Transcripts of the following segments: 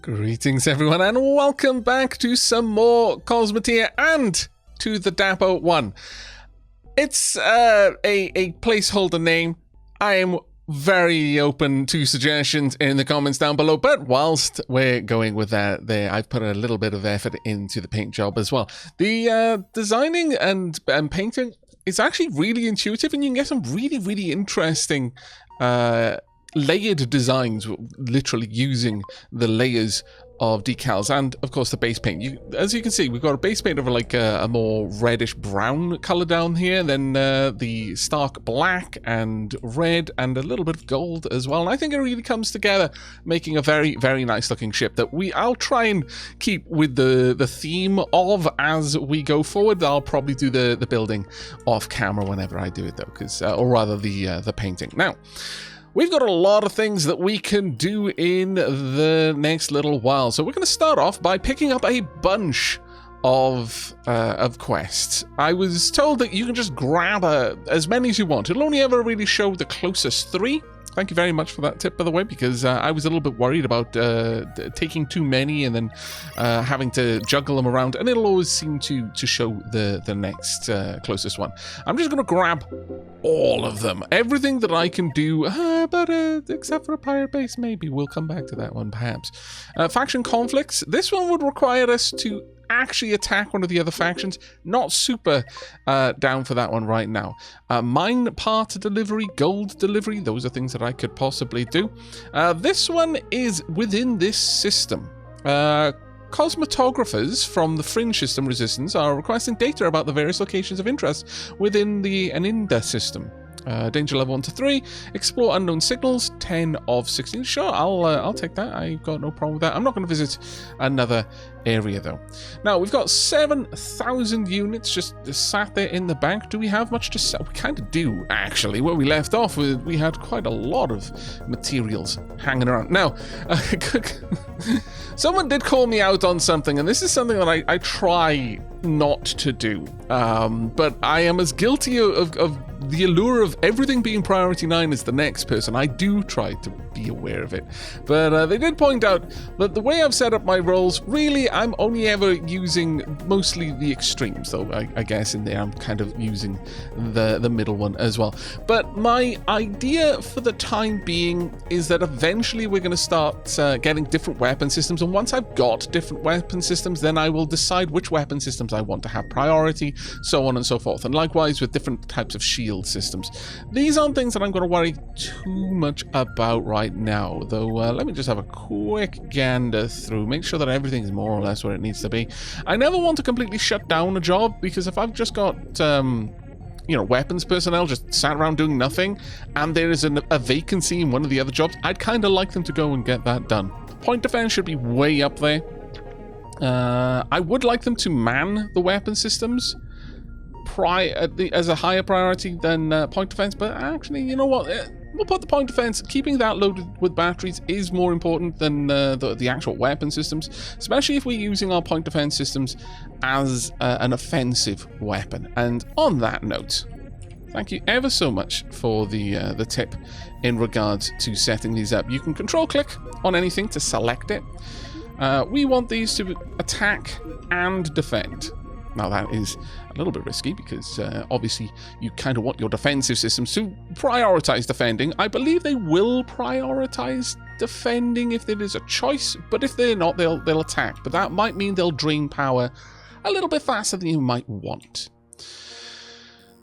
Greetings everyone and welcome back to some more Cosmoteer and to the Dapo 1. It's a placeholder name. I am very open to suggestions in the comments down below, but whilst we're going with that there, I've put a little bit of effort into the paint job as well. The designing and painting is actually really intuitive, and you can get some really interesting layered designs, literally using the layers of decals and of course the base paint. As you can see, we've got a base paint of like a more reddish brown color down here, then the stark black and red and a little bit of gold as well, and I think it really comes together, making a very nice looking ship that I'll try and keep with the theme of as we go forward. I'll probably do the building off camera whenever I do it though, because or rather the painting. Now we've got a lot of things that we can do in the next little while. So we're going to start off by picking up a bunch of quests. I was told that you can just grab as many as you want. It'll only ever really show the closest 3. Thank you very much for that tip, by the way, because I was a little bit worried about taking too many and then having to juggle them around, and it'll always seem to show the next closest one. I'm just going to grab all of them. Everything that I can do, but except for a pirate base, maybe. We'll come back to that one, perhaps. Faction conflicts. This one would require us to actually attack one of the other factions. Not super down for that one right now. Mine part delivery, gold delivery, those are things that I could possibly do. This one is within this system. Cosmotographers from the Fringe System Resistance are requesting data about the various locations of interest within the Aninda system. Danger level 1 to 3. Explore unknown signals. 10 of 16. Sure, I'll take that. I've got no problem with that. I'm not going to visit another area though. Now we've got 7,000 units just sat there in the bank. Do we have much to sell? We kind of do, actually. Where we left off, we had quite a lot of materials hanging around. Now, someone did call me out on something, and this is something that I try not to do. But I am as guilty of the allure of everything being priority 9 as the next person. I do try to be aware of it. But they did point out that the way I've set up my roles, really, I'm only ever using mostly the extremes, though I guess in there I'm kind of using the middle one as well. But my idea for the time being is that eventually we're going to start getting different weapon systems, and once I've got different weapon systems, then I will decide which weapon systems I want to have priority, so on and so forth. And likewise with different types of shield systems. These aren't things that I'm going to worry too much about right now, though. Let me just have a quick gander through, make sure that everything's more or less where it needs to be. I never want to completely shut down a job, because if I've just got weapons personnel just sat around doing nothing, and there is a vacancy in one of the other jobs, I'd kind of like them to go and get that done. Point defense should be way up there. I would like them to man the weapon systems as a higher priority than point defense, but actually, you know what? We'll put the point defense. Keeping that loaded with batteries is more important than the actual weapon systems, especially if we're using our point defense systems as an offensive weapon. And on that note, thank you ever so much for the tip in regards to setting these up. You can control click on anything to select it. We want these to attack and defend. Now that is a little bit risky, because obviously you kind of want your defensive systems to prioritize defending. I believe they will prioritize defending if there is a choice, but if they're not, they'll attack. But that might mean they'll drain power a little bit faster than you might want.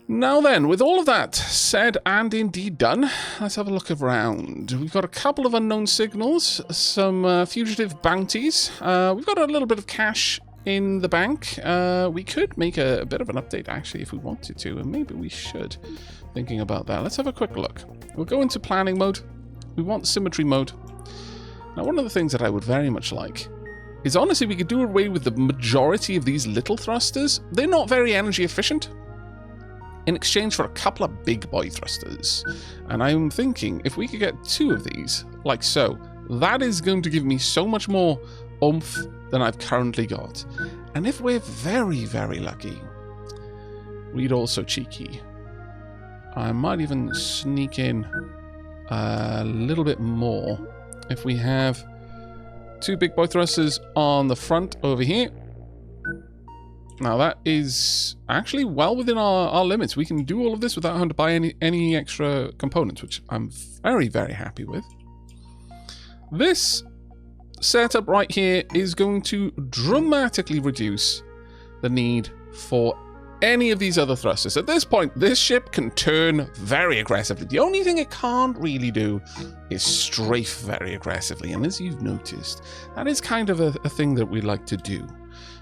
Now then, with all of that said and indeed done, let's have a look around. We've got a couple of unknown signals, some fugitive bounties. We've got a little bit of cash in the bank. We could make a bit of an update, actually, if we wanted to, and maybe we should. Thinking about that, let's have a quick look. We'll go into planning mode. We want symmetry mode. Now, one of the things that I would very much like is, honestly, we could do away with the majority of these little thrusters. They're not very energy efficient, in exchange for a couple of big boy thrusters. And I'm thinking, if we could get 2 of these, like so, that is going to give me so much more oomph than I've currently got. And if we're very lucky, we'd also cheeky. I might even sneak in a little bit more if we have 2 big boy thrusters on the front over here. Now that is actually well within our limits. We can do all of this without having to buy any extra components, which I'm very, very happy with. This setup right here is going to dramatically reduce the need for any of these other thrusters. At this point, this ship can turn very aggressively. The only thing it can't really do is strafe very aggressively, and as you've noticed, that is kind of a thing that we like to do.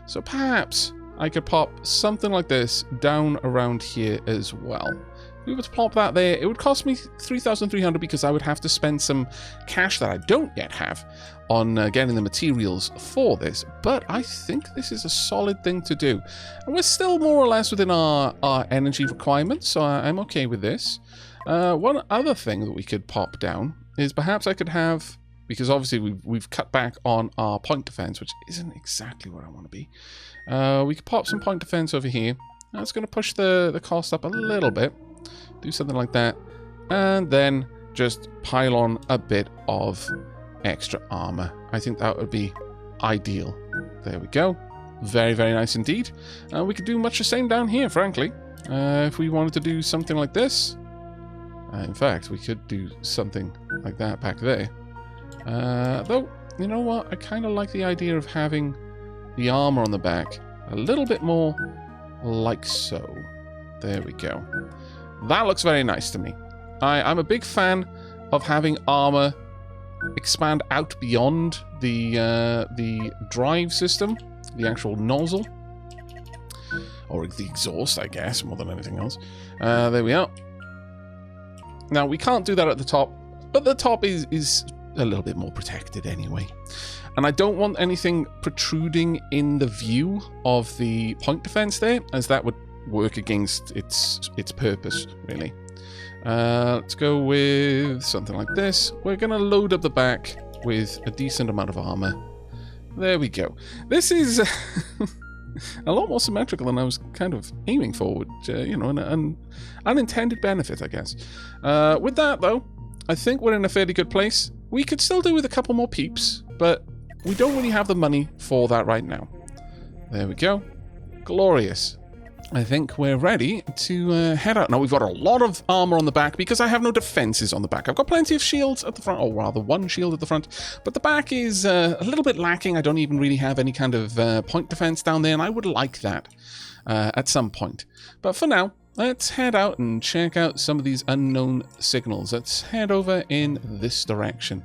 So perhaps I could pop something like this down around here as well. If we were to plop that there, it would cost me 3,300 because I would have to spend some cash that I don't yet have on getting the materials for this. But I think this is a solid thing to do. And we're still more or less within our energy requirements, so I'm okay with this. One other thing that we could pop down is perhaps I could have, because obviously we've cut back on our point defense, which isn't exactly where I want to be. We could pop some point defense over here. That's going to push the cost up a little bit. Do something like that. And then just pile on a bit of extra armor. I think that would be ideal. There we go. Very, very nice indeed. We could do much the same down here, frankly. If we wanted to do something like this. In fact, we could do something like that back there. Though, you know what? I kind of like the idea of having the armor on the back a little bit more like so. There we go. That looks very nice to me. I'm a big fan of having armor expand out beyond the drive system, the actual nozzle, or the exhaust, I guess, more than anything else. There we are. Now, we can't do that at the top, but the top is a little bit more protected anyway. And I don't want anything protruding in the view of the point defense there, as that would work against its purpose, really. Let's go with something like this. We're going to load up the back with a decent amount of armor. There we go. This is a lot more symmetrical than I was kind of aiming for, which, you know, an unintended benefit, I guess. With that, though, I think we're in a fairly good place. We could still do with a couple more peeps, but we don't really have the money for that right now. There we go. Glorious. I think we're ready to head out. Now, we've got a lot of armor on the back because I have no defenses on the back. I've got plenty of shields at the front, or rather one shield at the front, but the back is a little bit lacking. I don't even really have any kind of point defense down there, and I would like that at some point. But for now, let's head out and check out some of these unknown signals. Let's head over in this direction.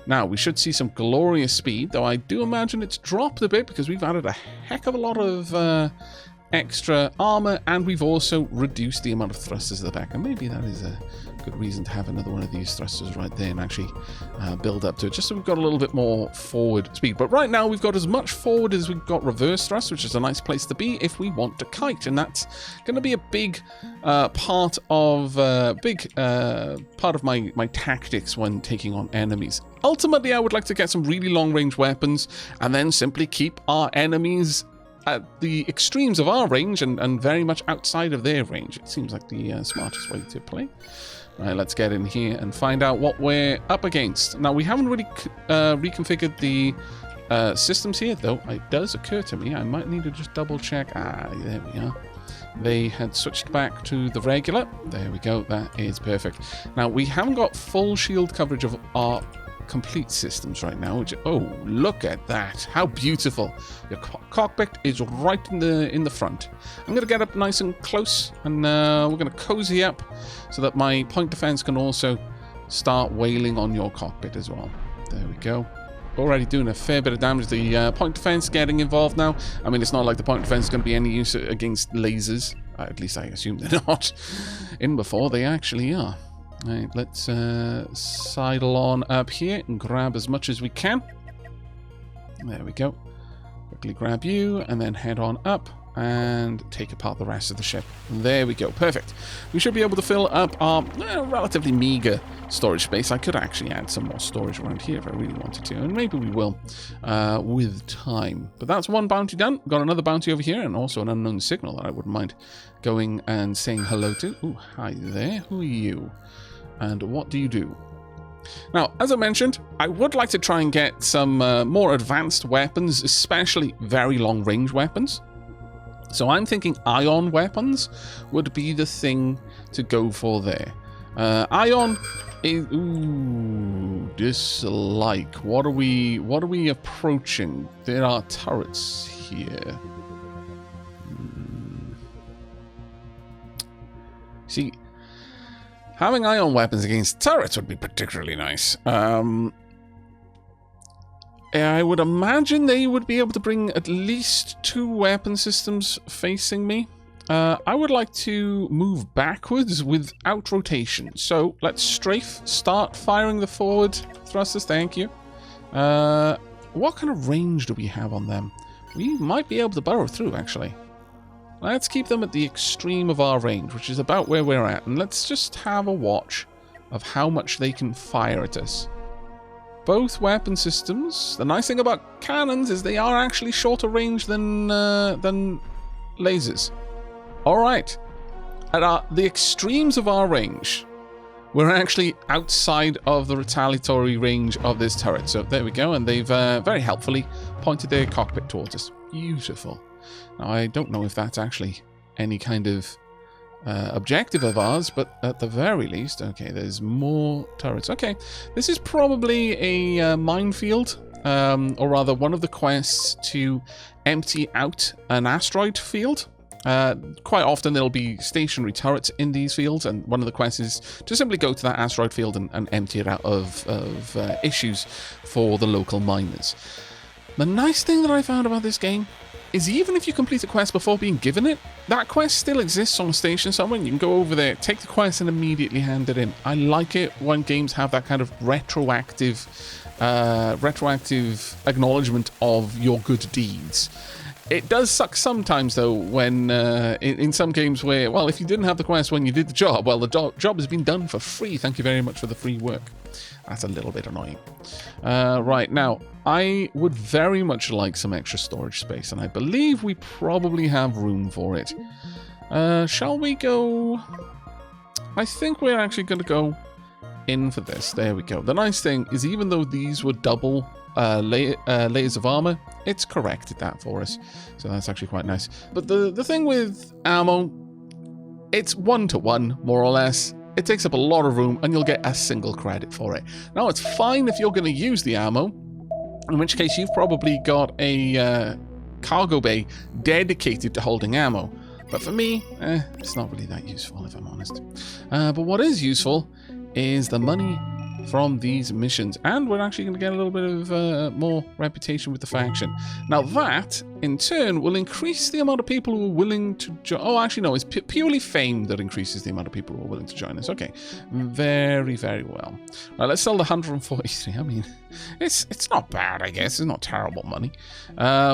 Now, we should see some glorious speed, though I do imagine it's dropped a bit because we've added a heck of a lot of extra armor, and we've also reduced the amount of thrusters at the back, and maybe that is a good reason to have another one of these thrusters right there and actually build up to it, just so we've got a little bit more forward speed. But right now we've got as much forward as we've got reverse thrust, which is a nice place to be if we want to kite, and that's going to be a big part of my tactics when taking on enemies. Ultimately, I would like to get some really long range weapons and then simply keep our enemies at the extremes of our range and very much outside of their range. It seems like the smartest way to play. Right, let's get in here and find out what we're up against. Now, we haven't really reconfigured the systems here, though. It does occur to me I might need to just double check. Ah, there we are. They had switched back to the regular. There we go. That is perfect. Now, we haven't got full shield coverage of our complete systems right now, which, oh, look at that, how beautiful. Your cockpit is right in the front. I'm going to get up nice and close, and we're going to cozy up so that my point defense can also start wailing on your cockpit as well. There we go. Already doing a fair bit of damage. The point defense getting involved now. I mean, it's not like the point defense is going to be any use against lasers. At least I assume they're not. In before, they actually are. Right, let's sidle on up here and grab as much as we can. There we go. Quickly grab you and then head on up and take apart the rest of the ship. There we go. Perfect. We should be able to fill up our relatively meager storage space. I could actually add some more storage around here if I really wanted to, and maybe we will with time. But that's one bounty done. Got another bounty over here and also an unknown signal that I wouldn't mind going and saying hello to. Ooh, hi there. Who are you? And what do you do? Now, as I mentioned, I would like to try and get some more advanced weapons, especially very long-range weapons. So I'm thinking ion weapons would be the thing to go for there. Ion is... Ooh, dislike. What are we approaching? There are turrets here. See, having ion weapons against turrets would be particularly nice. I would imagine they would be able to bring at least 2 weapon systems facing me. I would like to move backwards without rotation. So let's strafe, start firing the forward thrusters. Thank you. What kind of range do we have on them? We might be able to burrow through, actually. Let's keep them at the extreme of our range, which is about where we're at. And let's just have a watch of how much they can fire at us. Both weapon systems. The nice thing about cannons is they are actually shorter range than lasers. All right. At the extremes of our range, we're actually outside of the retaliatory range of this turret. So there we go. And they've very helpfully pointed their cockpit towards us. Beautiful. Now, I don't know if that's actually any kind of objective of ours, but at the very least, okay, there's more turrets. Okay, this is probably a minefield, or rather one of the quests to empty out an asteroid field. Quite often there'll be stationary turrets in these fields, and one of the quests is to simply go to that asteroid field and empty it out of issues for the local miners. The nice thing that I found about this game is even if you complete a quest before being given it, that quest still exists on a station somewhere, and you can go over there, take the quest, and immediately hand it in. I like it when games have that kind of retroactive acknowledgement of your good deeds. It does suck sometimes, though, when in some games where, well, if you didn't have the quest when you did the job, well, the job has been done for free. Thank you very much for the free work. That's a little bit annoying. Right, now, I would very much like some extra storage space, and I believe we probably have room for it. Shall we go... I think we're actually going to go in for this. There we go. The nice thing is, even though these were double layers of armor, it's corrected that for us. So that's actually quite nice. But the thing with ammo, it's 1-to-1, more or less. It takes up a lot of room, and you'll get a single credit for it. Now, it's fine if you're going to use the ammo, in which case you've probably got a cargo bay dedicated to holding ammo. But for me, it's not really that useful, if I'm honest. But what is useful is the money from these missions, and we're actually going to get a little bit of more reputation with the faction. Now that, in turn, will increase the amount of people who are willing to join. Oh, actually, no, it's purely fame that increases the amount of people who are willing to join us. Okay, very, very well. Right, let's sell the 143. I mean, it's not bad, I guess. It's not terrible money.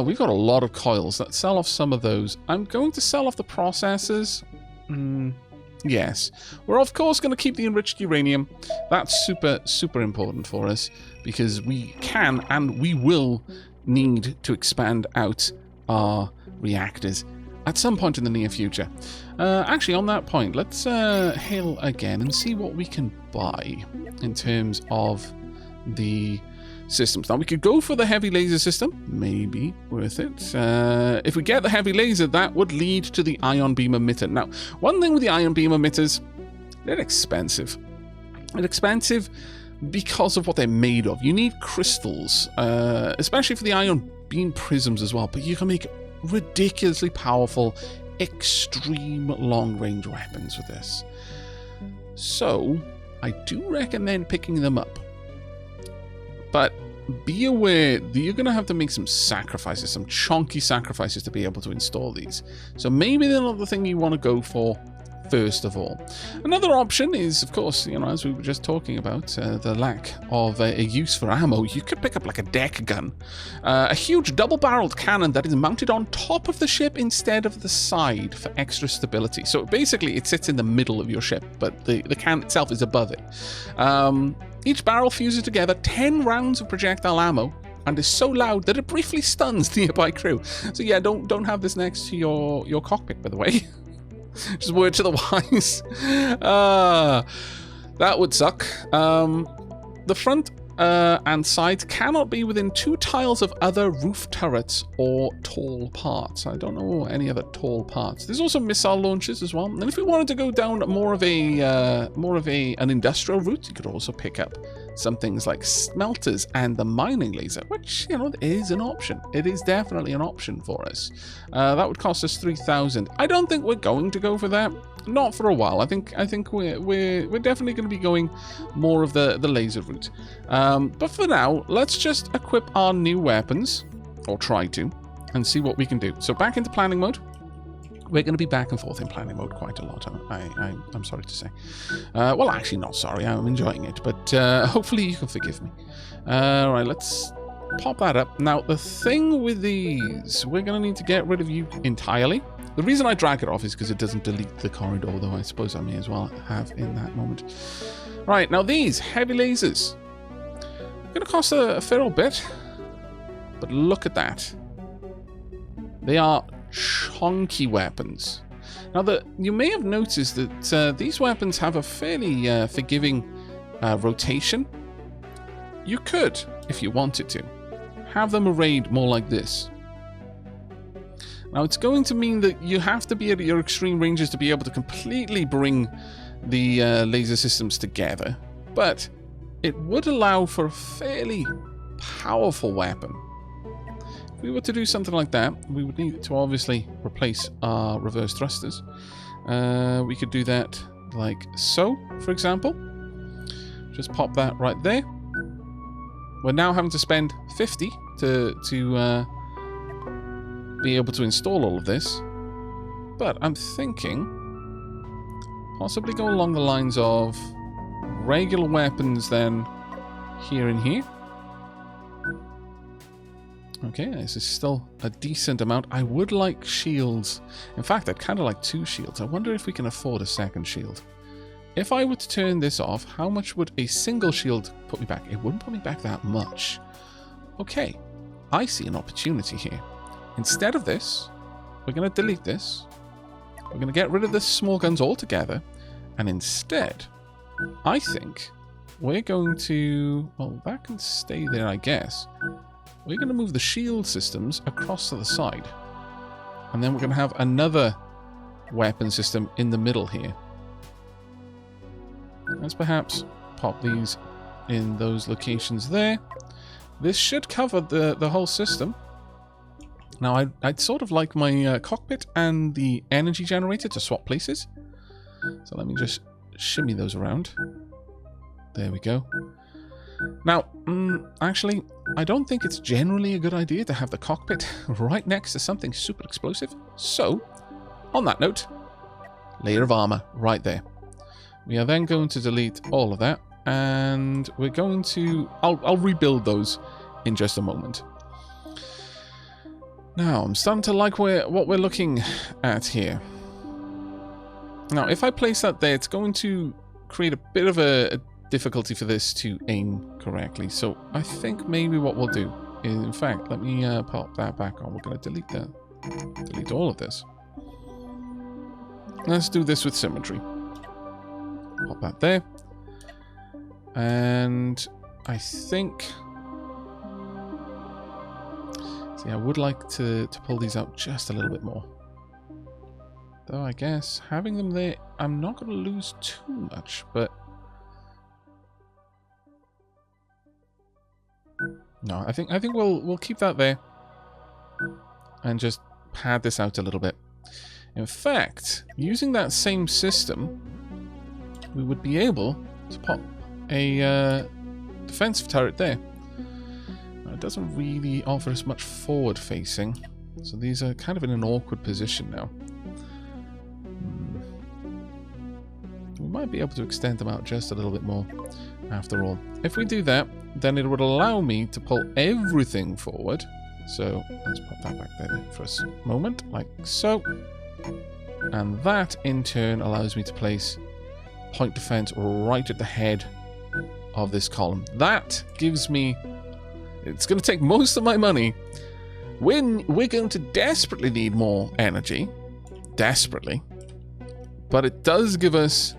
We've got a lot of coils. Let's sell off some of those. I'm going to sell off the processors. Yes. We're of course going to keep the enriched uranium. That's super, super important for us, because we can and we will need to expand out our reactors at some point in the near future. Actually, on that point, let's hail again and see what we can buy in terms of the systems. Now, we could go for the heavy laser system. Maybe worth it. If we get the heavy laser, that would lead to the ion beam emitter. Now, one thing with the ion beam emitters, they're expensive. They're expensive because of what they're made of. You need crystals, especially for the ion beam prisms as well, but you can make ridiculously powerful, extreme long-range weapons with this. So, I do recommend picking them up. But be aware that you're going to have to make some sacrifices, some chunky sacrifices to be able to install these. So maybe they're not the thing you want to go for first of all. Another option is, of course, you know, as we were just talking about, the lack of a use for ammo. You could pick up like a deck gun, a huge double-barreled cannon that is mounted on top of the ship instead of the side for extra stability. So basically it sits in the middle of your ship, but the cannon itself is above it. Each barrel fuses together 10 rounds of projectile ammo and is so loud that it briefly stuns nearby crew. So yeah, don't have this next to your cockpit, by the way. Just word to the wise. That would suck. the front and sides cannot be within 2 tiles of other roof turrets or tall parts. I don't know any other tall parts. There's also missile launchers as well. And if we wanted to go down more of an industrial route, you could also pick up some things like smelters and the mining laser, which, you know, is an option. It is definitely an option for us. That would cost us 3,000. I don't think we're going to go for that. Not for a while. I think we're definitely going to be going more of the laser route. But for now, let's just equip our new weapons, or try to, and see what we can do. So back into planning mode. We're going to be back and forth in planning mode quite a lot, I'm sorry to say. Well, actually not sorry, I'm enjoying it, but hopefully you can forgive me. Alright, let's pop that up. Now, the thing with these, we're going to need to get rid of you entirely. The reason I drag it off is because it doesn't delete the corridor, though I suppose I may as well have in that moment. Right, now these heavy lasers. Going to cost a fair old bit, but look at that. They are chunky weapons. Now, you may have noticed that these weapons have a fairly forgiving rotation. You could, if you wanted to, have them arrayed more like this. Now, it's going to mean that you have to be at your extreme ranges to be able to completely bring the laser systems together, but it would allow for a fairly powerful weapon. If we were to do something like that, we would need to obviously replace our reverse thrusters. We could do that like so, for example. Just pop that right there. We're now having to spend 50 to be able to install all of this, but I'm thinking possibly go along the lines of regular weapons then here and here. Okay, this is still a decent amount. I would like shields. In fact, I'd kind of like 2 shields. I wonder if we can afford a second shield. If I were to turn this off, how much would a single shield put me back? It wouldn't put me back that much. Okay, I see an opportunity here. Instead of this, we're going to delete this. We're going to get rid of the small guns altogether. And instead, I think we're going to... Well, that can stay there, I guess. We're going to move the shield systems across to the side. And then we're going to have another weapon system in the middle here. Let's perhaps pop these in those locations there. This should cover the whole system. Now, I'd sort of like my cockpit and the energy generator to swap places. So let me just shimmy those around. There we go. Now, actually, I don't think it's generally a good idea to have the cockpit right next to something super explosive. So, on that note, layer of armor right there. We are then going to delete all of that, and we're going to... I'll rebuild those in just a moment. Now, I'm starting to like what we're looking at here. Now, if I place that there, it's going to create a bit of a difficulty for this to aim correctly. So I think maybe what we'll do is, in fact, let me pop that back on. We're going to delete all of this. Let's do this with symmetry. Pop that there. And I think... See, I would like to pull these out just a little bit more. Though I guess having them there, I'm not going to lose too much, but... No, I think we'll keep that there. And just pad this out a little bit. In fact, using that same system, we would be able to pop a defensive turret there. Now, it doesn't really offer us much forward facing, so these are kind of in an awkward position now. We might be able to extend them out just a little bit more after all. If we do that, then it would allow me to pull everything forward. So let's pop that back there for a moment, like so. And that in turn allows me to place point defense right at the head of this column. That gives me... It's going to take most of my money. We're going to desperately need more energy. Desperately. But it does give us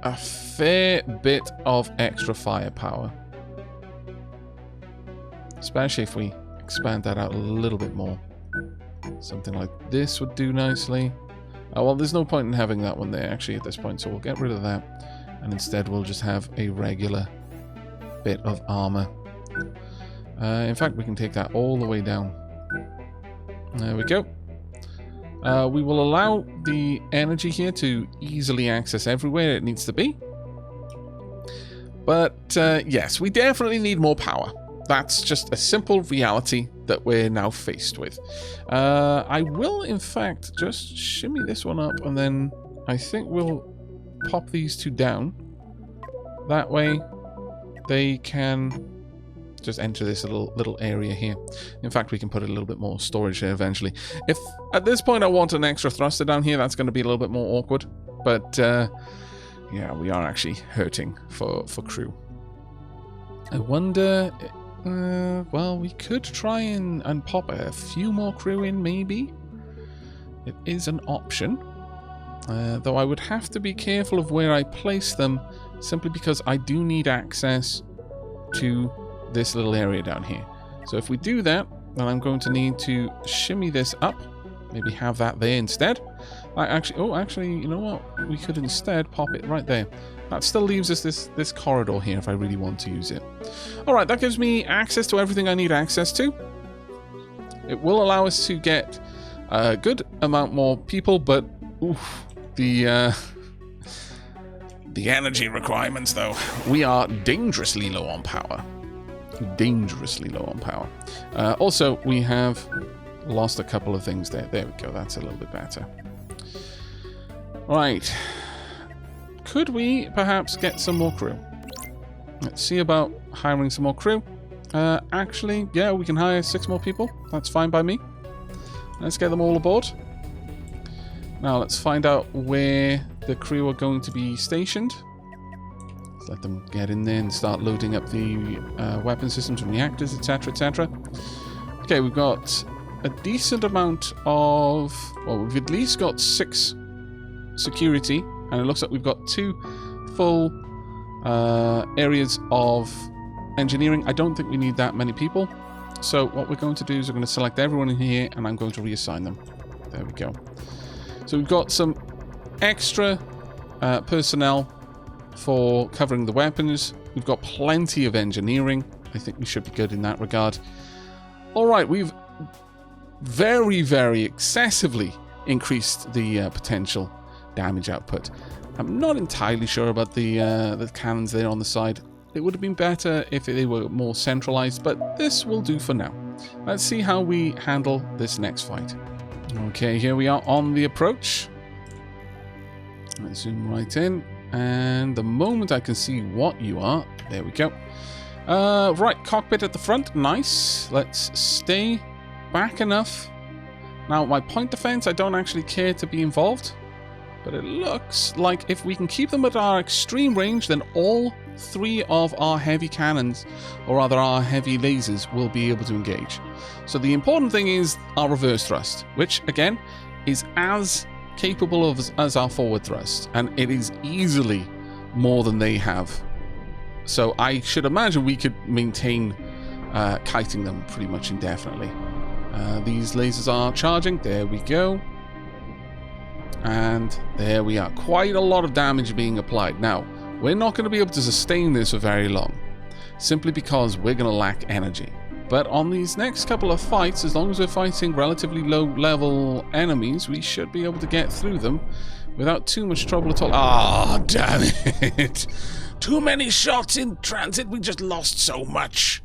a fair bit of extra firepower. Especially if we expand that out a little bit more. Something like this would do nicely. Oh, well, there's no point in having that one there, actually, at this point, so we'll get rid of that. And instead, we'll just have a regular bit of armor. In fact, we can take that all the way down. There we go. We will allow the energy here to easily access everywhere it needs to be. But, yes, we definitely need more power. That's just a simple reality that we're now faced with. I will, in fact, just shimmy this one up, and then I think we'll pop these two down. That way, they can just enter this little area here. In fact, we can put a little bit more storage there eventually. If at this point I want an extra thruster down here, that's going to be a little bit more awkward. But, yeah, we are actually hurting for crew. I wonder... well, we could try and pop a few more crew in, maybe. It is an option. Though I would have to be careful of where I place them, simply because I do need access to this little area down here. So if we do that, then I'm going to need to shimmy this up. Maybe have that there instead. Actually, you know what? We could instead pop it right there. That still leaves us this corridor here if I really want to use it. Alright, that gives me access to everything I need access to. It will allow us to get a good amount more people, but oof, the energy requirements, though. We are dangerously low on power. Dangerously low on power. Also, we have lost a couple of things there. There we go. That's a little bit better. Right. Could we perhaps get some more crew? Let's see about hiring some more crew. Actually, yeah, we can hire 6 more people. That's fine by me. Let's get them all aboard. Now, let's find out where the crew are going to be stationed. Let's let them get in there and start loading up the weapon systems and reactors, etc., etc. Okay, we've got a decent amount of... Well, we've at least got 6 security, and it looks like we've got 2 full areas of engineering. I don't think we need that many people. So what we're going to do is we're going to select everyone in here, and I'm going to reassign them. There we go. So we've got some extra personnel for covering the weapons. We've got plenty of engineering. I think we should be good in that regard. Alright, we've very, very excessively increased the potential damage output. I'm not entirely sure about the cannons there on the side. It would have been better if they were more centralized, but this will do for now. Let's see how we handle this next fight. Okay, here we are on the approach. Let's zoom right in, and the moment I can see what you are, there we go. Right, cockpit at the front, nice. Let's stay back enough. Now, my point defense, I don't actually care to be involved, but it looks like if we can keep them at our extreme range, then all 3 of our heavy cannons, or rather our heavy lasers, will be able to engage. So the important thing is our reverse thrust, which again is as capable as our forward thrust, and it is easily more than they have. So I should imagine we could maintain kiting them pretty much indefinitely. These lasers are charging. There we go. And there we are. Quite a lot of damage being applied. Now, we're not going to be able to sustain this for very long, simply because we're going to lack energy. But on these next couple of fights, as long as we're fighting relatively low-level enemies, we should be able to get through them without too much trouble at all. Ah, damn it! Too many shots in transit. We just lost so much.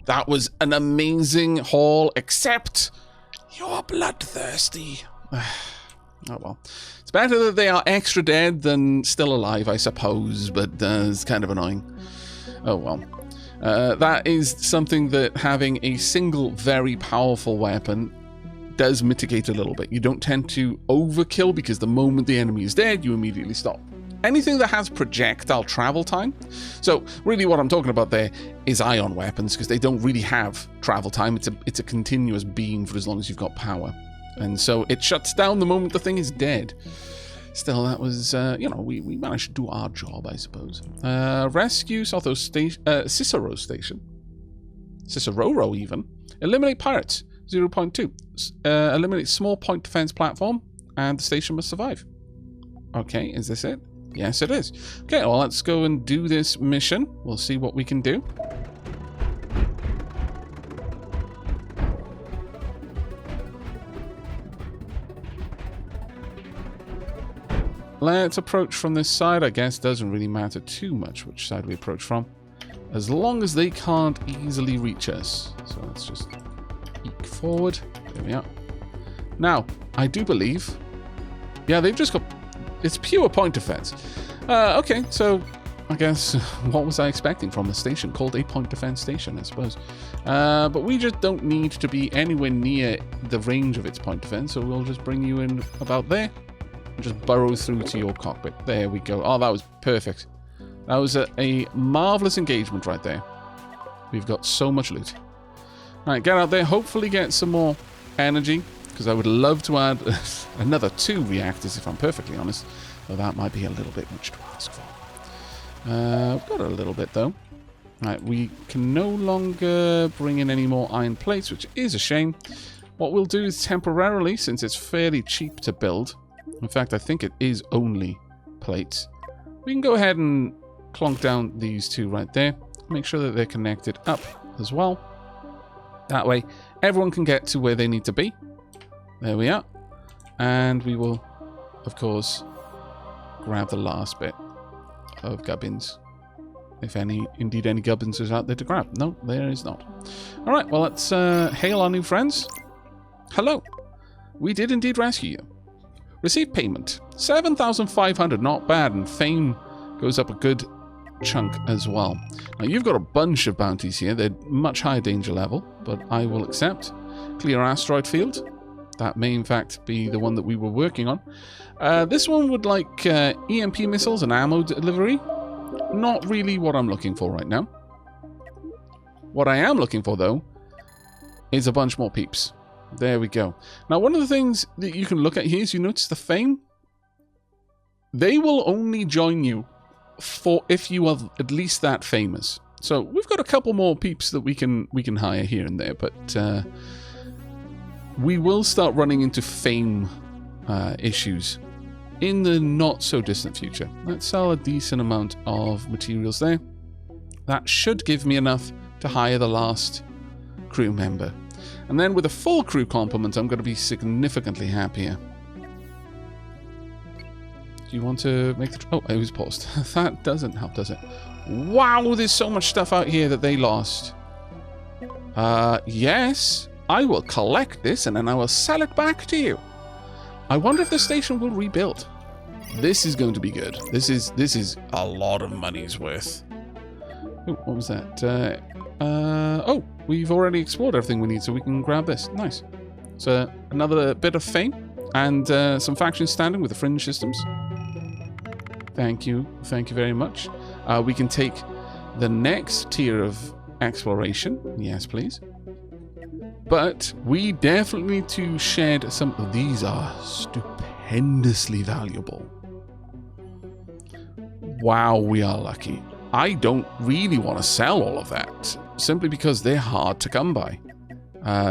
That was an amazing haul, except you're bloodthirsty. Oh well. It's better that they are extra dead than still alive, I suppose, but it's kind of annoying. Oh well. That is something that having a single very powerful weapon does mitigate a little bit. You don't tend to overkill because the moment the enemy is dead, you immediately stop. Anything that has projectile travel time. So really what I'm talking about there is ion weapons, because they don't really have travel time. It's a continuous beam for as long as you've got power. And so it shuts down the moment the thing is dead. Still, that was, you know, we managed to do our job, I suppose. Rescue South Station, Cicero Station. Cicero even. Eliminate pirates, 0.2. Eliminate small point defense platform, and the station must survive. Okay, is this it? Yes, it is. Okay, well, let's go and do this mission. We'll see what we can do. Let's approach from this side. I guess doesn't really matter too much which side we approach from, as long as they can't easily reach us. So let's just eke forward. There we are. Now, I do believe... Yeah, they've just got... It's pure point defense. Okay, so I guess what was I expecting from a station called a point defense station, I suppose. But we just don't need to be anywhere near the range of its point defense, so we'll just bring you in about there. Just burrow through to your cockpit. There we go. Oh, that was perfect. That was a marvelous engagement right there. We've got so much loot. Alright, get out there. Hopefully get some more energy, because I would love to add another 2 reactors, if I'm perfectly honest. Though that might be a little bit much to ask for. We've got a little bit, though. Right, we can no longer bring in any more iron plates, which is a shame. What we'll do is temporarily, since it's fairly cheap to build... In fact, I think it is only plates. We can go ahead and clonk down these 2 right there. Make sure that they're connected up as well. That way, everyone can get to where they need to be. There we are. And we will, of course, grab the last bit of gubbins. If indeed any gubbins is out there to grab. No, there is not. Alright, well, let's hail our new friends. Hello. We did indeed rescue you. Receive payment. 7,500, not bad, and fame goes up a good chunk as well. Now, you've got a bunch of bounties here. They're much higher danger level, but I will accept. Clear asteroid field. That may, in fact, be the one that we were working on. This one would like EMP missiles and ammo delivery. Not really what I'm looking for right now. What I am looking for, though, is a bunch more peeps. There we go. Now, one of the things that you can look at here is you notice the fame. They will only join you for if you are at least that famous. So we've got a couple more peeps that we can hire here and there, but we will start running into fame issues in the not so distant future. Let's sell a decent amount of materials there. That should give me enough to hire the last crew member. And then with a full crew complement, I'm going to be significantly happier. Do you want to make the... Oh, it was paused. That doesn't help, does it? Wow, there's so much stuff out here that they lost. Yes, I will collect this and then I will sell it back to you. I wonder if the station will rebuild. This is going to be good. This is a lot of money's worth. Oh, what was that? Oh, we've already explored everything we need, so we can grab this. Nice. So, another bit of fame, and some factions standing with the fringe systems. Thank you very much. We can take the next tier of exploration. Yes, please. But we definitely need to shed some... These are stupendously valuable. Wow, we are lucky. I don't really want to sell all of that, simply because they're hard to come by.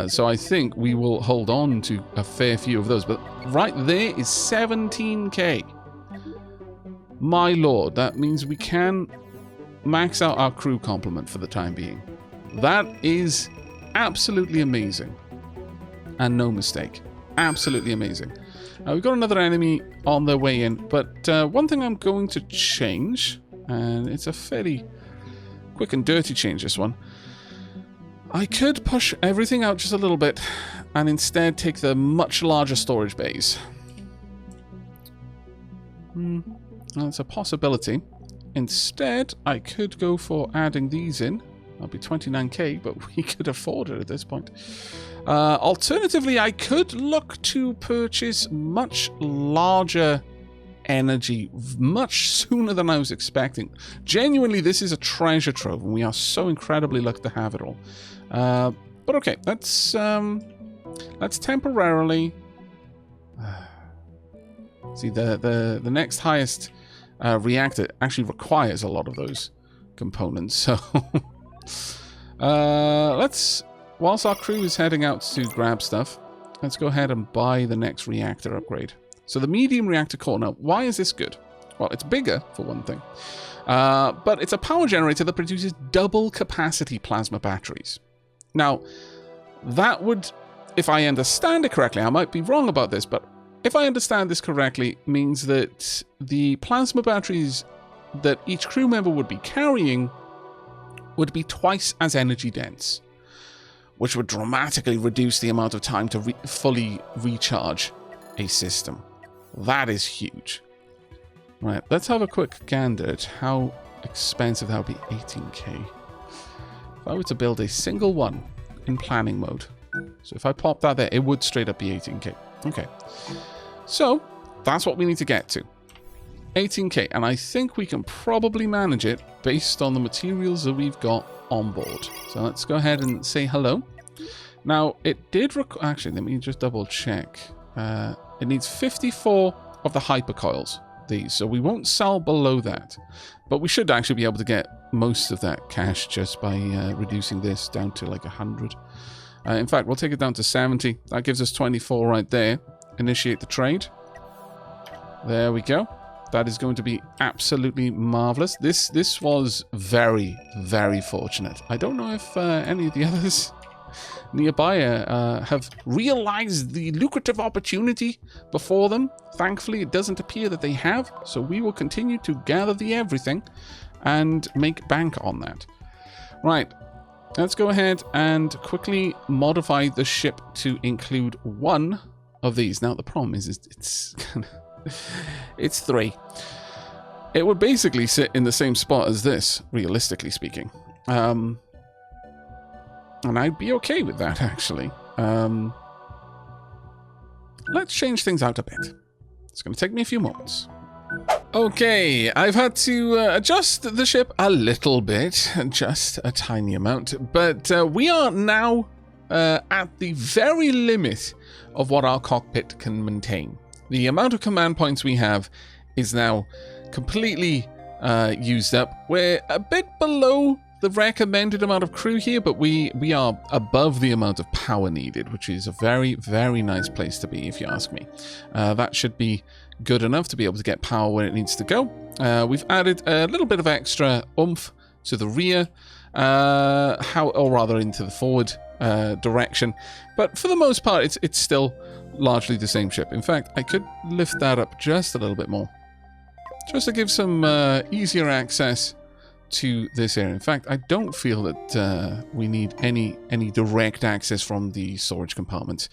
So I think we will hold on to a fair few of those. But right there is 17k. My lord, that means we can max out our crew complement for the time being. That is absolutely amazing. And no mistake. Absolutely amazing. We've got another enemy on their way in, but one thing I'm going to change, and it's a fairly quick and dirty change, this one. I could push everything out just a little bit and instead take the much larger storage bays. That's a possibility. Instead, I could go for adding these in. That'll be 29k, but we could afford it at this point. Alternatively, I could look to purchase much larger energy much sooner than I was expecting. Genuinely, this is a treasure trove, and we are so incredibly lucky to have it all. But okay, let's temporarily See, the next highest reactor actually requires a lot of those components. So whilst our crew is heading out to grab stuff, let's go ahead and buy the next reactor upgrade. So the medium reactor core. Now, why is this good? Well, it's bigger, for one thing. But it's a power generator that produces double capacity plasma batteries. Now, that would, if I understand it correctly, I might be wrong about this, but if I understand this correctly, means that the plasma batteries that each crew member would be carrying would be twice as energy dense, which would dramatically reduce the amount of time to fully recharge a system. That is huge. Right, let's have a quick gander at how expensive that would be. 18k. If I were to build a single one in planning mode, so if I pop that there, it would straight up be 18k. Okay, so that's what we need to get to. 18k, and I think we can probably manage it based on the materials that we've got on board. So let's go ahead and say hello. Now, it did actually, let me just double check. It needs 54 of the hypercoils. These, so we won't sell below that, but we should actually be able to get most of that cash just by reducing this down to like 100. In fact, we'll take it down to 70. That gives us 24 right there. Initiate the trade. There we go. That is going to be absolutely marvelous. This was very, very fortunate. I don't know if any of the others nearby have realized the lucrative opportunity before them. Thankfully, it doesn't appear that they have, so we will continue to gather the everything and make bank on that. Right, let's go ahead and quickly modify the ship to include one of these. Now, the problem is it's 3. It would basically sit in the same spot as this, realistically speaking. And I'd be okay with that, actually. Let's change things out a bit. It's going to take me a few moments. Okay, I've had to adjust the ship a little bit, just a tiny amount, but we are now at the very limit of what our cockpit can maintain. The amount of command points we have is now completely used up. We're a bit below the recommended amount of crew here, but we are above the amount of power needed, which is a very, very nice place to be, if you ask me. That should be good enough to be able to get power where it needs to go. We've added a little bit of extra oomph to the rear, or rather into the forward direction, but for the most part, it's still largely the same ship. In fact, I could lift that up just a little bit more, just to give some easier access to this area. In fact, I don't feel that we need any direct access from the storage compartment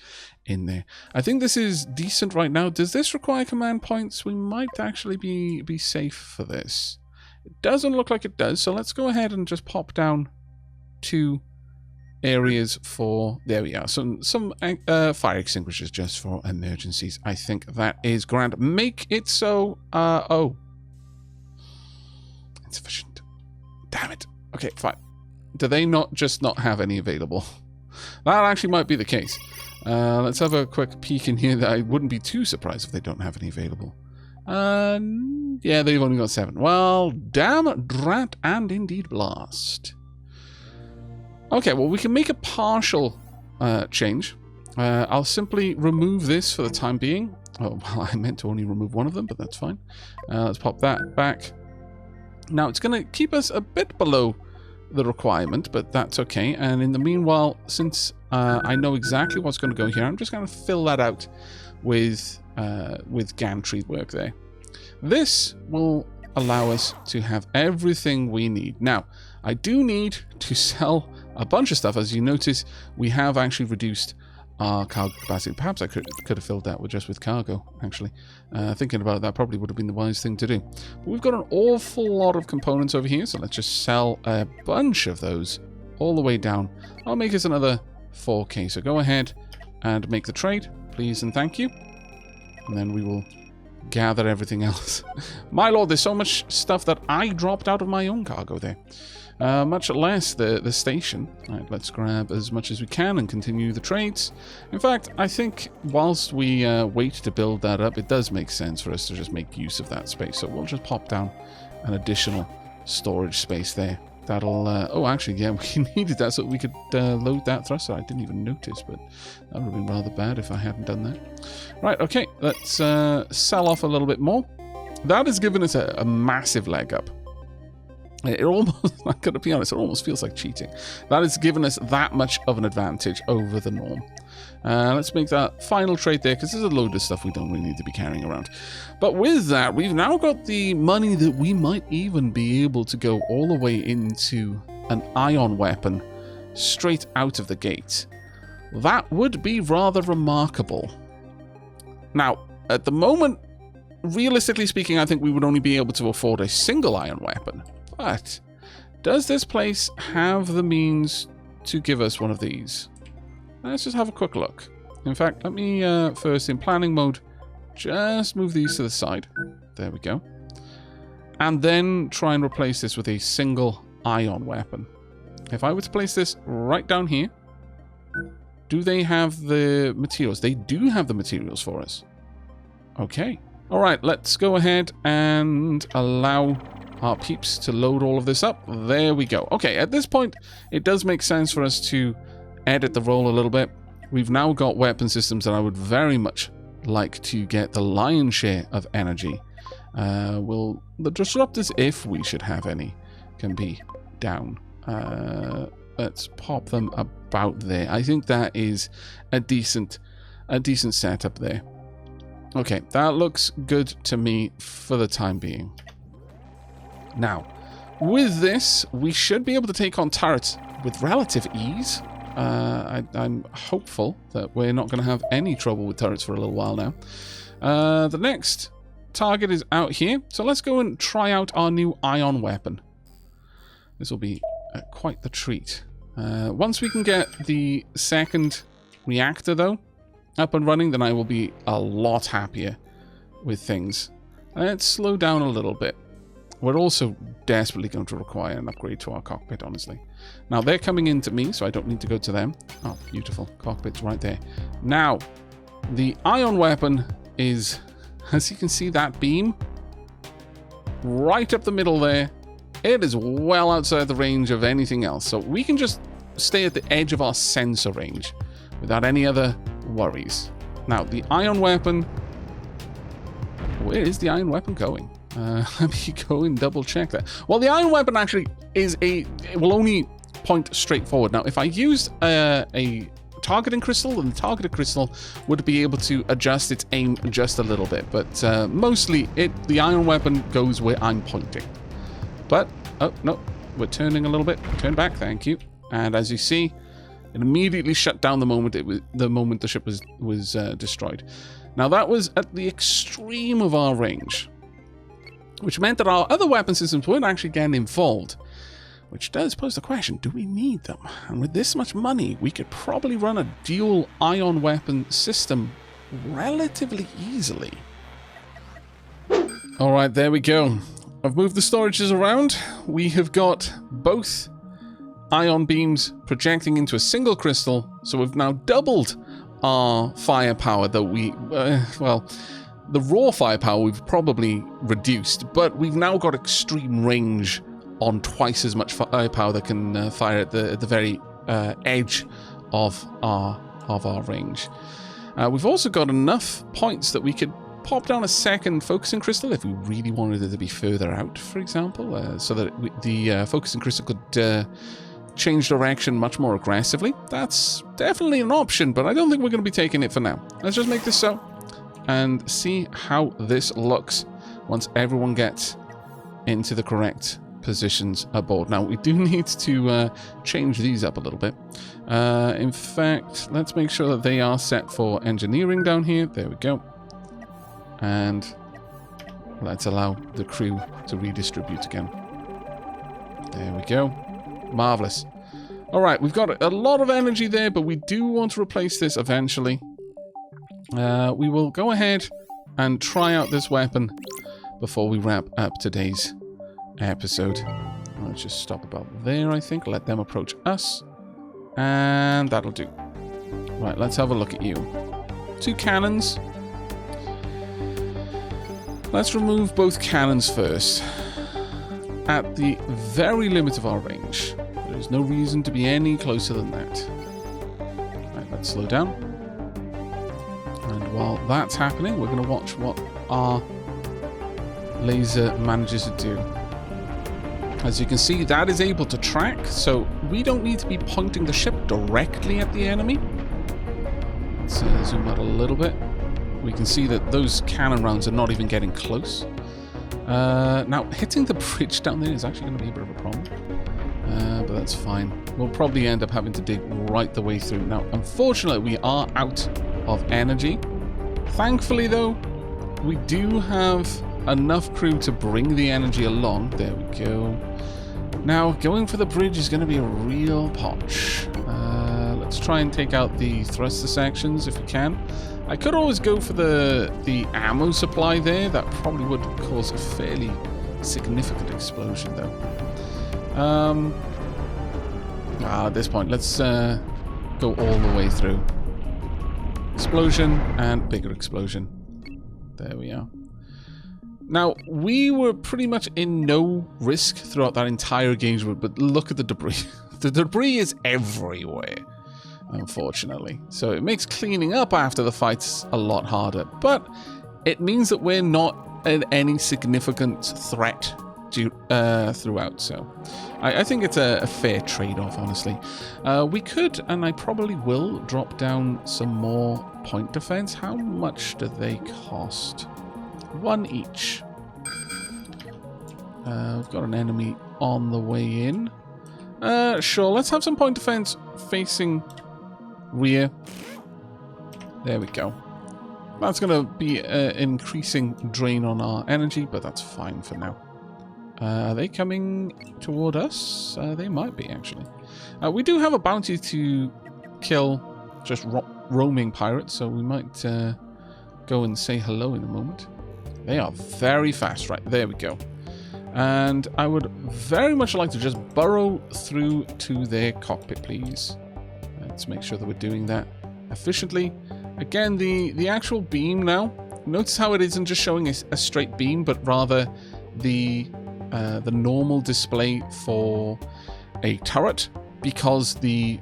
in there. I think this is decent right now. Does this require command points? We might actually be safe for this. It doesn't look like it does, so let's go ahead and just pop down 2 areas for... There we are. Some fire extinguishers just for emergencies. I think that is grand. Make it so... oh. Insufficient. Damn it. Okay, fine. Do they not have any available? That actually might be the case. Let's have a quick peek in here. I wouldn't be too surprised if they don't have any available. Yeah, they've only got 7. Well, damn, drat, and indeed blast. Okay, well, we can make a partial change. I'll simply remove this for the time being. Oh, well, I meant to only remove one of them, but that's fine. Let's pop that back. Now, it's going to keep us a bit below the requirement, but that's okay. And in the meanwhile, since I know exactly what's going to go here, I'm just going to fill that out with gantry work there. This will allow us to have everything we need. Now, I do need to sell a bunch of stuff. As you notice, we have actually reduced our cargo capacity. Perhaps I could have filled that with cargo, actually. Thinking about it, that probably would have been the wise thing to do. But we've got an awful lot of components over here, so let's just sell a bunch of those all the way down. I'll make us another 4k, so go ahead and make the trade, please and thank you. And then we will gather everything else. My lord, there's so much stuff that I dropped out of my own cargo there. Much less the station. Alright, let's grab as much as we can and continue the trades. In fact, I think whilst we wait to build that up, it does make sense for us to just make use of that space. So we'll just pop down an additional storage space there. That'll... oh, actually, yeah, we needed that so we could load that thruster. I didn't even notice, but that would have been rather bad if I hadn't done that. Right, okay, let's sell off a little bit more. That has given us a massive leg up. It almost, I'm going to be honest, it almost feels like cheating. That has given us that much of an advantage over the norm. Let's make that final trade there, because there's a load of stuff we don't really need to be carrying around. But with that, we've now got the money that we might even be able to go all the way into an ion weapon straight out of the gate. That would be rather remarkable. Now, at the moment, realistically speaking, I think we would only be able to afford a single ion weapon. But does this place have the means to give us one of these? Let's just have a quick look. In fact, let me first, in planning mode, just move these to the side. There we go. And then try and replace this with a single ion weapon. If I were to place this right down here, do they have the materials? They do have the materials for us. Okay. All right, let's go ahead and allow our peeps to load all of this up. There we go. Okay, at this point, it does make sense for us to edit the role a little bit. We've now got weapon systems that I would very much like to get the lion's share of energy. The disruptors, if we should have any, can be down. Let's pop them about there. I think that is a decent setup there. Okay, that looks good to me for the time being. Now, with this, we should be able to take on turrets with relative ease. I'm hopeful that we're not going to have any trouble with turrets for a little while now. The next target is out here, so let's go and try out our new ion weapon. This will be quite the treat. Once we can get the second reactor, though, up and running, then I will be a lot happier with things. Let's slow down a little bit. We're also desperately going to require an upgrade to our cockpit, honestly. Now, they're coming into me, so I don't need to go to them. Oh, beautiful. Cockpit's right there. Now, the ion weapon is, as you can see, that beam right up the middle there. It is well outside the range of anything else. So we can just stay at the edge of our sensor range without any other worries. Now, the ion weapon... Where is the ion weapon going? Let me go and double check that. Well, the ion weapon actually is it will only point straight forward. Now, if I used a targeting crystal, then the targeting crystal would be able to adjust its aim just a little bit. But mostly, the ion weapon goes where I'm pointing. But, oh, no, we're turning a little bit. Turn back, thank you. And as you see, it immediately shut down the moment the ship was destroyed. Now, that was at the extreme of our range, which meant that our other weapon systems weren't actually getting involved, which does pose the question, do we need them? And with this much money, we could probably run a dual ion weapon system relatively easily. All right, there we go. I've moved the storages around. We have got both ion beams projecting into a single crystal, so we've now doubled our firepower, though well, the raw firepower we've probably reduced, but we've now got extreme range on twice as much firepower that can fire at the very edge of our range. We've also got enough points that we could pop down a second focusing crystal if we really wanted it to be further out, for example, so that the focusing crystal could change direction much more aggressively. That's definitely an option, but I don't think we're going to be taking it for now. Let's just make this so and see how this looks once everyone gets into the correct positions aboard. Now, we do need to change these up a little bit. In fact, let's make sure that they are set for engineering down here. There we go. And let's allow the crew to redistribute again. There we go. Marvelous. All right, we've got a lot of energy there, but we do want to replace this eventually. We will go ahead and try out this weapon before we wrap up today's episode. Let's just stop about there, I think. Let them approach us. And that'll do. Right, let's have a look at you. 2 cannons. Let's remove both cannons first. At the very limit of our range. There's no reason to be any closer than that. Right, let's slow down. And while that's happening, we're going to watch what our laser manages to do. As you can see, that is able to track, so we don't need to be pointing the ship directly at the enemy. Let's zoom out a little bit. We can see that those cannon rounds are not even getting close. Now, hitting the bridge down there is actually going to be a bit of a problem. But that's fine. We'll probably end up having to dig right the way through. Now, unfortunately, we are out of energy. Thankfully, though, we do have enough crew to bring the energy along. There we go. Now, going for the bridge is going to be a real potch. Let's try and take out the thruster sections if we can. I could always go for the ammo supply there. That probably would cause a fairly significant explosion, though. At this point, let's go all the way through. Explosion and bigger explosion. There we are. Now, we were pretty much in no risk throughout that entire engagement, but look at the debris. The debris is everywhere, unfortunately. So it makes cleaning up after the fights a lot harder, but it means that we're not at any significant threat throughout. So I think it's a fair trade-off, honestly. We could, and I probably will, drop down some more point defense. How much do they cost? 1 each. We've got an enemy on the way in. Sure, let's have some point defense facing rear. There we go. That's going to be an increasing drain on our energy, but that's fine for now. Are they coming toward us? They might be, actually. We do have a bounty to kill just roaming pirates, so we might go and say hello in a moment. They are very fast. Right, there we go. And I would very much like to just burrow through to their cockpit, please. Let's make sure that we're doing that efficiently. Again, the actual beam now. Notice how it isn't just showing a straight beam, but rather the normal display for a turret, because the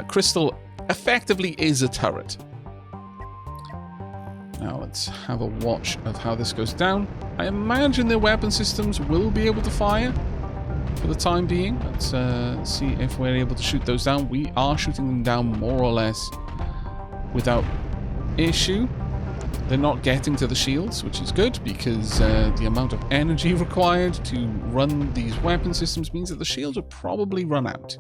crystal effectively is a turret. Now let's have a watch of how this goes down. I imagine their weapon systems will be able to fire for the time being. Let's see if we're able to shoot those down. We are shooting them down more or less without issue. They're not getting to the shields, which is good, because the amount of energy required to run these weapon systems means that the shields will probably run out.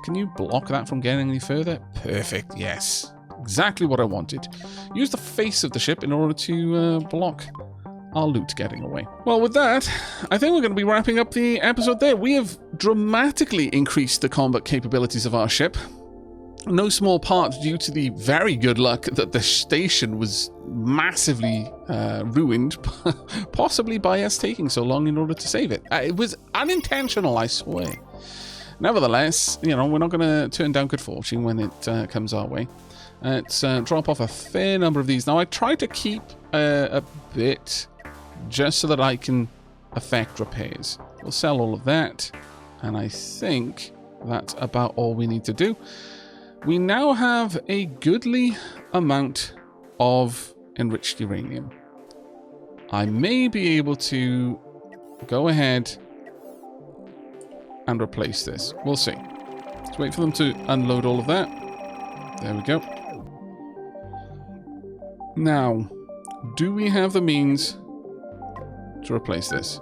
Can you block that from getting any further? Perfect, yes. Exactly what I wanted. Use the face of the ship in order to block our loot getting away. Well, with that, I think we're going to be wrapping up the episode there. We have dramatically increased the combat capabilities of our ship. No small part due to the very good luck that the station was massively ruined, possibly by us taking so long in order to save it. It was unintentional, I swear. Nevertheless, you know, we're not going to turn down good fortune when it comes our way. Let's drop off a fair number of these. Now, I try to keep a bit just so that I can affect repairs. We'll sell all of that, and I think that's about all we need to do. We now have a goodly amount of enriched uranium. I may be able to go ahead and replace this. We'll see. Let's wait for them to unload all of that. There we go. Now, do we have the means to replace this?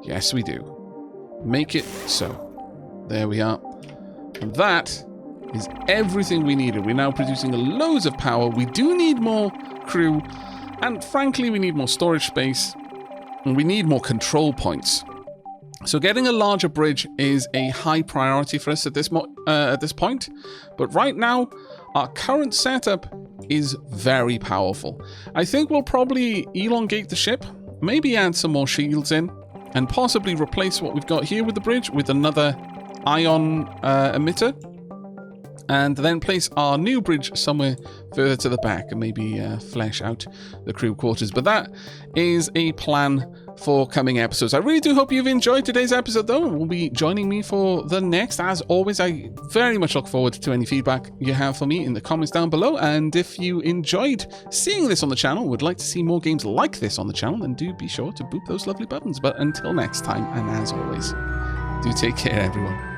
Yes, we do. Make it so. There we are. And that is everything we needed. We're now producing loads of power. We do need more crew. And frankly, we need more storage space. And we need more control points. So getting a larger bridge is a high priority for us at this point. But right now, our current setup is very powerful. I think we'll probably elongate the ship, maybe add some more shields in, and possibly replace what we've got here with the bridge with another ion emitter, and then place our new bridge somewhere further to the back and maybe flesh out the crew quarters. But that is a plan for coming episodes. I really do hope you've enjoyed today's episode, though, and will be joining me for the next. As always, I very much look forward to any feedback you have for me in the comments down below. And if you enjoyed seeing this on the channel, would like to see more games like this on the channel, then do be sure to boop those lovely buttons. But until next time, and as always, do take care, everyone.